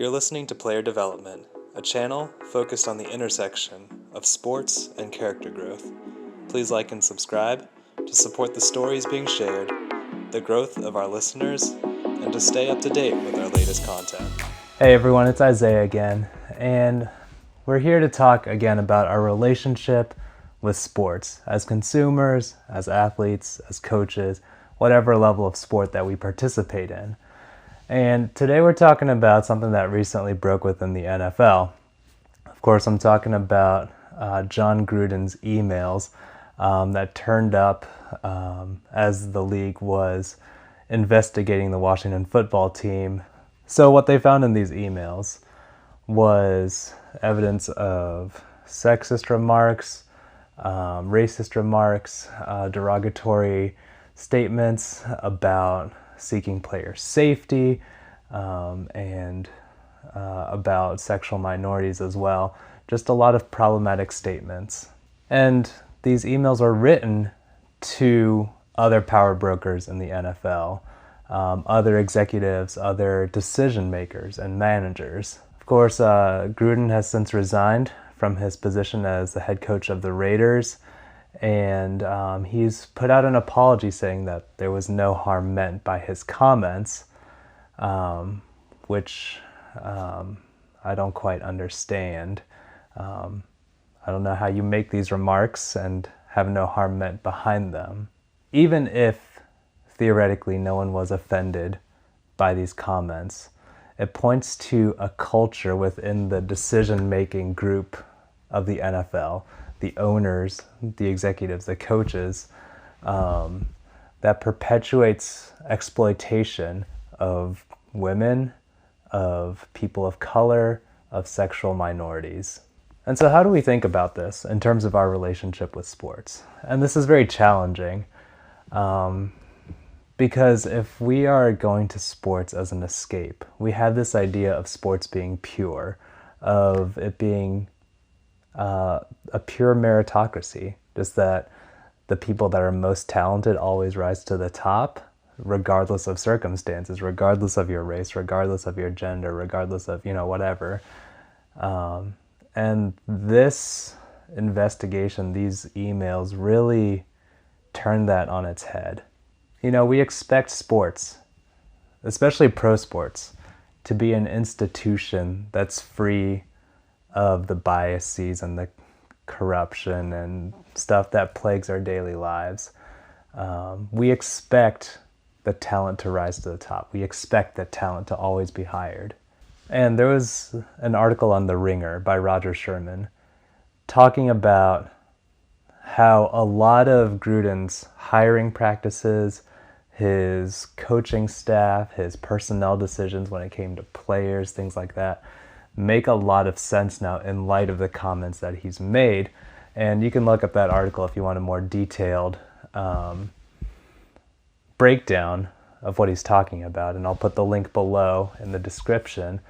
You're listening to Player Development, a channel focused on the intersection of sports and character growth. Please like and subscribe to support the stories being shared, the growth of our listeners, and to stay up to date with our latest content. Hey everyone, it's Isaiah again, and we're here to talk again about our relationship with sports as consumers, as athletes, as coaches, whatever level of sport that we participate in. And today we're talking about something that recently broke within the NFL. Of course, I'm talking about Jon Gruden's emails that turned up as the league was investigating the Washington football team. So what they found in these emails was evidence of sexist remarks, racist remarks, derogatory statements about seeking player safety, and about sexual minorities as well. Just a lot of problematic statements. And these emails are written to other power brokers in the NFL, other executives, other decision makers and managers. Of course, Gruden has since resigned from his position as the head coach of the Raiders, and he's put out an apology saying that there was no harm meant by his comments, which I don't quite understand. I don't know how you make these remarks and have no harm meant behind them. Even if theoretically no one was offended by these comments, it points to a culture within the decision-making group of the NFL, the owners, the executives, the coaches, that perpetuates exploitation of women, of people of color, of sexual minorities. And so how do we think about this in terms of our relationship with sports? And this is very challenging because if we are going to sports as an escape, we have this idea of sports being pure, of it being a pure meritocracy, just that the people that are most talented always rise to the top, regardless of circumstances, regardless of your race, regardless of your gender, regardless of, whatever. And this investigation, these emails really turn that on its head. We expect sports, especially pro sports, to be an institution that's free of the biases and the corruption and stuff that plagues our daily lives. We expect the talent to rise to the top. We expect that talent to always be hired. And there was an article on The Ringer by Roger Sherman talking about how a lot of Gruden's hiring practices, his coaching staff, his personnel decisions when it came to players, things like that, make a lot of sense now in light of the comments that he's made. And you can look up that article if you want a more detailed breakdown of what he's talking about, and I'll put the link below in the description.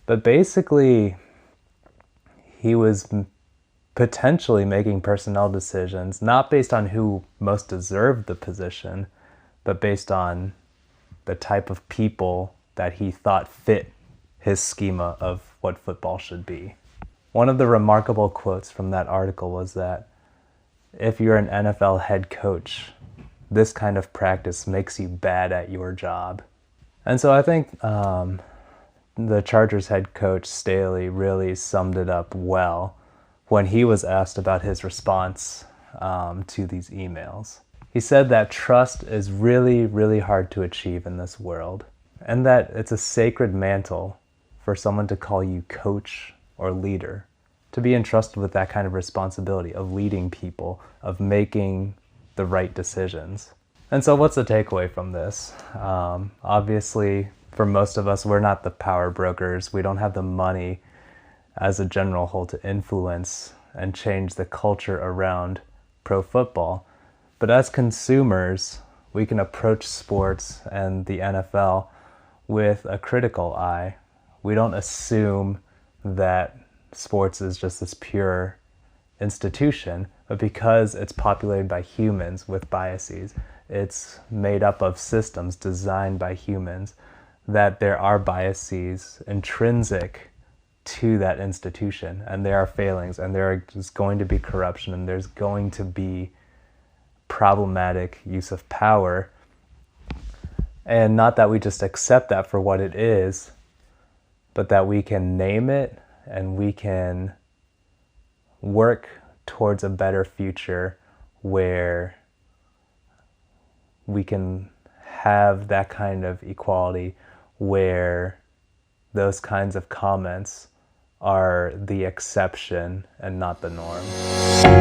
But basically, he was potentially making personnel decisions not based on who most deserved the position, but based on the type of people that he thought fit his schema of what football should be. One of the remarkable quotes from that article was that if you're an NFL head coach, this kind of practice makes you bad at your job. And so I think the Chargers head coach Staley really summed it up well when he was asked about his response to these emails. He said that trust is really, really hard to achieve in this world, and that it's a sacred mantle for someone to call you coach or leader, to be entrusted with that kind of responsibility of leading people, of making the right decisions. And so what's the takeaway from this? Obviously, for most of us, we're not the power brokers. We don't have the money as a general whole to influence and change the culture around pro football. But as consumers, we can approach sports and the NFL with a critical eye. We don't assume that sports is just this pure institution, but because it's populated by humans with biases, it's made up of systems designed by humans that there are biases intrinsic to that institution, and there are failings, and there's going to be corruption, and there's going to be problematic use of power. And not that we just accept that for what it is, but that we can name it and we can work towards a better future where we can have that kind of equality, where those kinds of comments are the exception and not the norm.